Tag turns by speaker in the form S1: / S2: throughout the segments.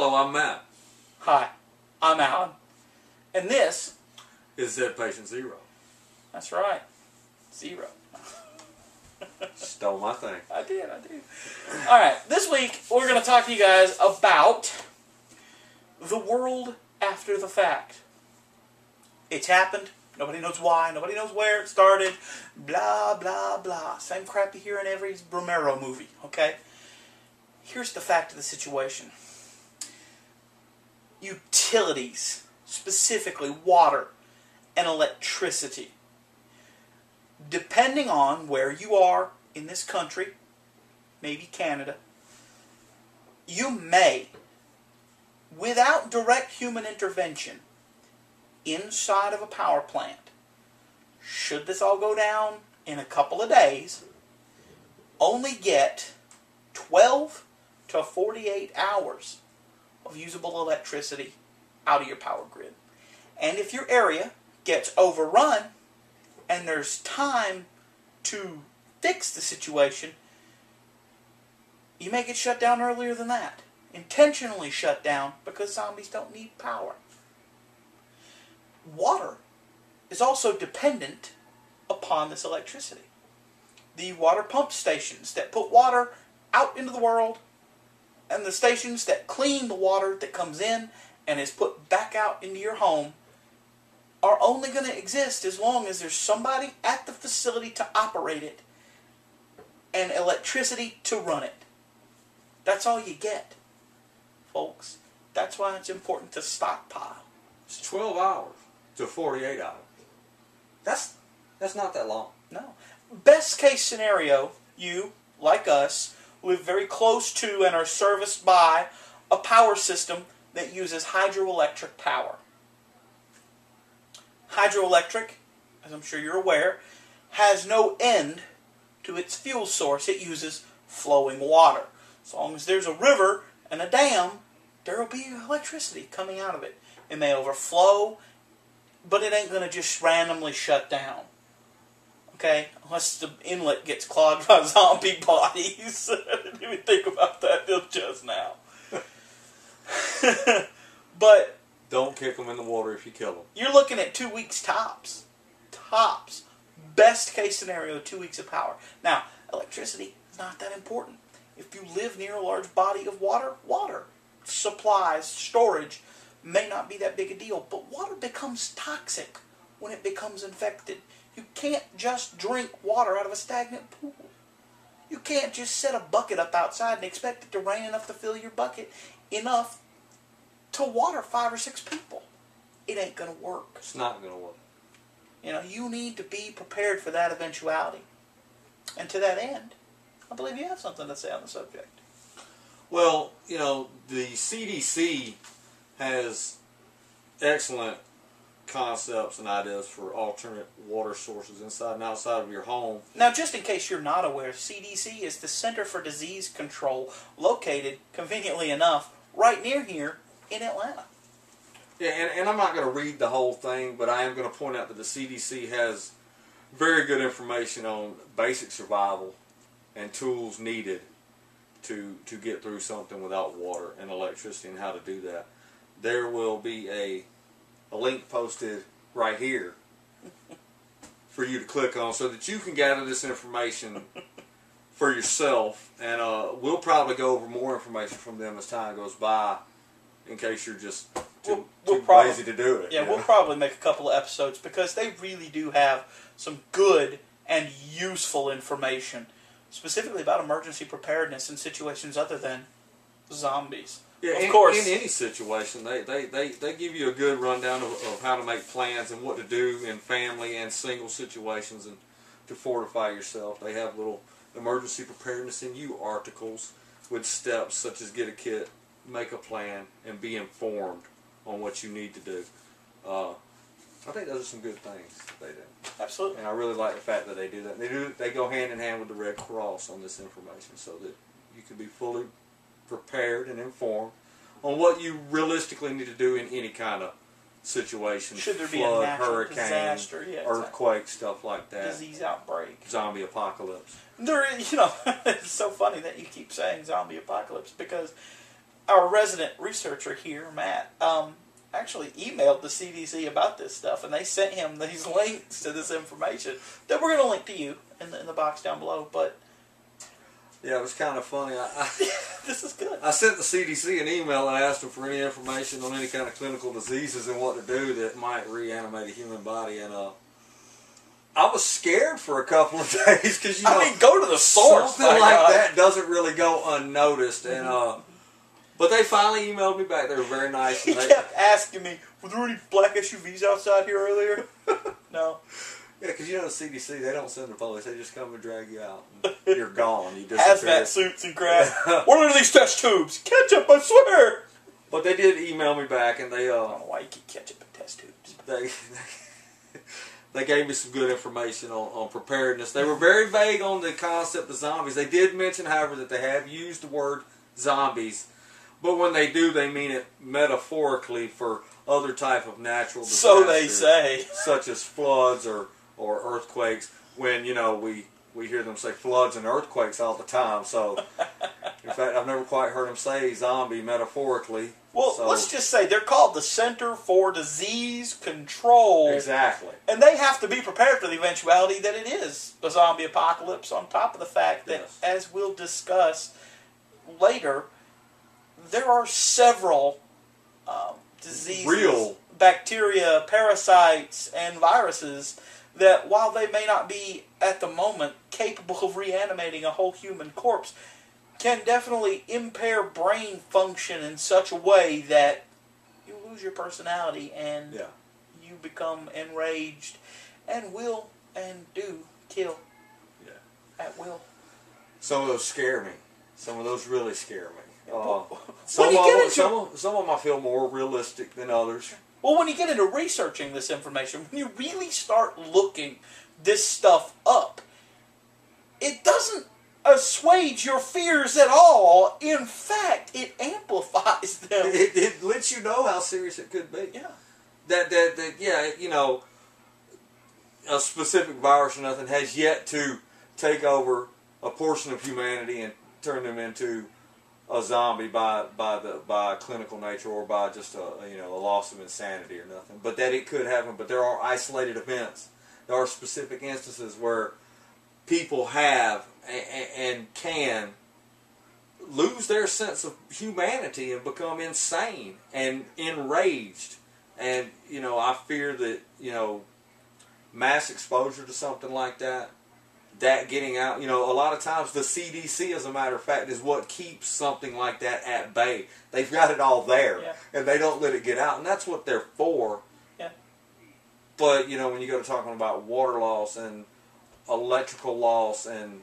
S1: Hello, I'm Matt.
S2: Hi, I'm Alan. And this
S1: is Dead Patient Zero.
S2: That's right. Zero.
S1: Stole my thing.
S2: I did. Alright, this week we're going to talk to you guys about the world after the fact. It's happened. Nobody knows why. Nobody knows where it started. Blah, blah, blah. Same crap you hear in every Romero movie, okay? Here's the fact of the situation. Utilities, specifically water and electricity. Depending on where you are in this country, maybe Canada, you may, without direct human intervention, inside of a power plant, should this all go down in a couple of days, only get 12 to 48 hours of usable electricity out of your power grid. And if your area gets overrun and there's time to fix the situation, you may get shut down earlier than that. Intentionally shut down because zombies don't need power. Water is also dependent upon this electricity. The water pump stations that put water out into the world and the stations that clean the water that comes in and is put back out into your home are only going to exist as long as there's somebody at the facility to operate it and electricity to run it. That's all you get, folks. That's why it's important to stockpile.
S1: It's 12 hours to 48 hours. That's not that long.
S2: No. Best case scenario, you, like us, live very close to and are serviced by a power system that uses hydroelectric power. Hydroelectric, as I'm sure you're aware, has no end to its fuel source. It uses flowing water. As long as there's a river and a dam, there will be electricity coming out of it. It may overflow, but it ain't going to just randomly shut down. Okay? Unless the inlet gets clogged by zombie bodies. I didn't even think about that till just now. But
S1: don't kick them in the water if you kill them.
S2: You're looking at 2 weeks tops. Tops. Best case scenario, 2 weeks of power. Now, electricity is not that important. If you live near a large body of water, supplies, storage may not be that big a deal. But water becomes toxic when it becomes infected. You can't just drink water out of a stagnant pool. You can't just set a bucket up outside and expect it to rain enough to fill your bucket enough to water 5 or 6 people. It ain't going to work.
S1: It's not going to work.
S2: You know, you need to be prepared for that eventuality. And to that end, I believe you have something to say on the subject.
S1: Well, you know, the CDC has excellent concepts and ideas for alternate water sources inside and outside of your home.
S2: Now, just in case you're not aware, CDC is the Center for Disease Control, located, conveniently enough, right near here in Atlanta.
S1: Yeah, and I'm not going to read the whole thing, but I am going to point out that the CDC has very good information on basic survival and tools needed to get through something without water and electricity and how to do that. There will be a link posted right here for you to click on so that you can gather this information for yourself. And we'll probably go over more information from them as time goes by in case you're just too lazy to do it.
S2: Yeah, we'll probably make a couple of episodes because they really do have some good and useful information, specifically about emergency preparedness in situations other than zombies.
S1: Yeah,
S2: of course.
S1: In any situation, they give you a good rundown of how to make plans and what to do in family and single situations and to fortify yourself. They have little emergency preparedness in you articles with steps such as get a kit, make a plan, and be informed on what you need to do. I think those are some good things they do.
S2: Absolutely.
S1: And I really like the fact that they do that. They go hand in hand with the Red Cross on this information so that you can be fully prepared and informed on what you realistically need to do in any kind of situation.
S2: Should there be
S1: flood,
S2: a natural
S1: hurricane,
S2: disaster,
S1: earthquake, stuff like that.
S2: Disease outbreak.
S1: Zombie apocalypse.
S2: There, you know, it's so funny that you keep saying zombie apocalypse because our resident researcher here, Matt, actually emailed the CDC about this stuff, and they sent him these links to this information that we're going to link to you in the box down below. But
S1: yeah, it was kind of funny.
S2: this is good.
S1: I sent the CDC an email and asked them for any information on any kind of clinical diseases and what to do that might reanimate a human body, and I was scared for a couple of days because
S2: I mean, go to the source.
S1: Something like that doesn't really go unnoticed, and but they finally emailed me back. They were very nice.
S2: He kept asking me, "Were there any black SUVs outside here earlier?" No.
S1: Yeah, because the CDC, they don't send the police. They just come and drag you out. You're gone. You disappear.
S2: Hazmat suits and crap. What are these test tubes? Ketchup, I swear.
S1: But they did email me back, and they
S2: I don't know why you keep ketchup in test tubes.
S1: They gave me some good information on preparedness. They were very vague on the concept of zombies. They did mention, however, that they have used the word zombies, but when they do, they mean it metaphorically for other type of natural disasters.
S2: So they say.
S1: Such as floods or earthquakes, when, we hear them say floods and earthquakes all the time. So, in fact, I've never quite heard them say zombie metaphorically.
S2: Well, let's just say they're called the Center for Disease Control.
S1: Exactly.
S2: And they have to be prepared for the eventuality that it is a zombie apocalypse, on top of the fact that,
S1: Yes,
S2: as we'll discuss later, there are several diseases, bacteria, parasites, and viruses that, while they may not be, at the moment, capable of reanimating a whole human corpse, can definitely impair brain function in such a way that you lose your personality and you become enraged and will and do kill at will.
S1: Some of those scare me. Some of those really scare me.
S2: Some of
S1: them I feel more realistic than others.
S2: Well, when you get into researching this information, when you really start looking this stuff up, it doesn't assuage your fears at all. In fact, it amplifies them.
S1: It lets you know how serious it could be.
S2: Yeah.
S1: That a specific virus or nothing has yet to take over a portion of humanity and turn them into a zombie by clinical nature or by just a loss of insanity or nothing. But that it could happen. But there are isolated events. There are specific instances where people have and can lose their sense of humanity and become insane and enraged. And, I fear that, mass exposure to something like that getting out, a lot of times the CDC, as a matter of fact, is what keeps something like that at bay. They've got it all there, and they don't let it get out, and that's what they're for.
S2: Yeah.
S1: But, when you go to talking about water loss and electrical loss, and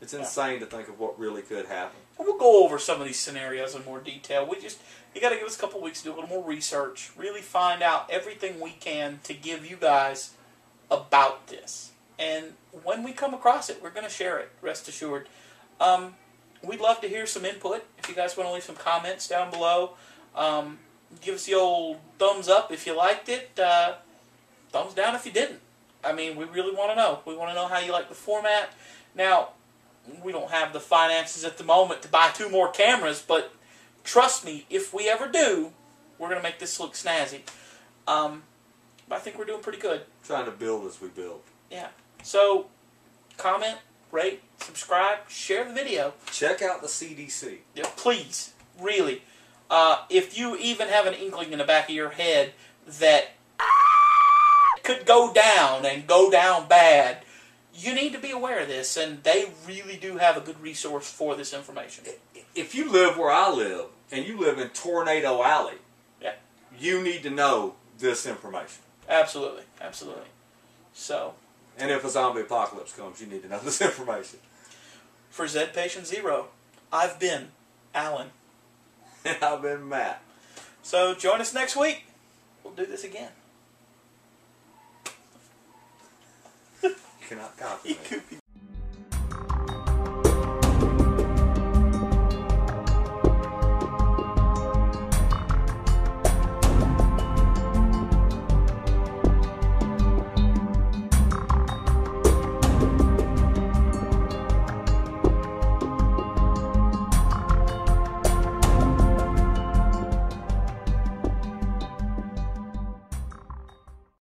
S1: it's insane to think of what really could happen.
S2: And we'll go over some of these scenarios in more detail. You got to give us a couple weeks to do a little more research, really find out everything we can to give you guys about this. And when we come across it, we're going to share it, rest assured. We'd love to hear some input. If you guys want to leave some comments down below, give us the old thumbs up if you liked it, thumbs down if you didn't. I mean, we really want to know. We want to know how you like the format. Now, we don't have the finances at the moment to buy 2 more cameras, but trust me, if we ever do, we're going to make this look snazzy. But I think we're doing pretty good.
S1: Trying to build as we build.
S2: Yeah. So, comment, rate, subscribe, share the video.
S1: Check out the CDC.
S2: Yeah, please, really. If you even have an inkling in the back of your head that could go down and go down bad, you need to be aware of this, and they really do have a good resource for this information.
S1: If you live where I live, and you live in Tornado Alley, you need to know this information.
S2: Absolutely, absolutely. So,
S1: and if a zombie apocalypse comes, you need to know this information.
S2: For Zed Patient Zero, I've been Alan.
S1: And I've been Matt.
S2: So join us next week. We'll do this again.
S1: You cannot copy me.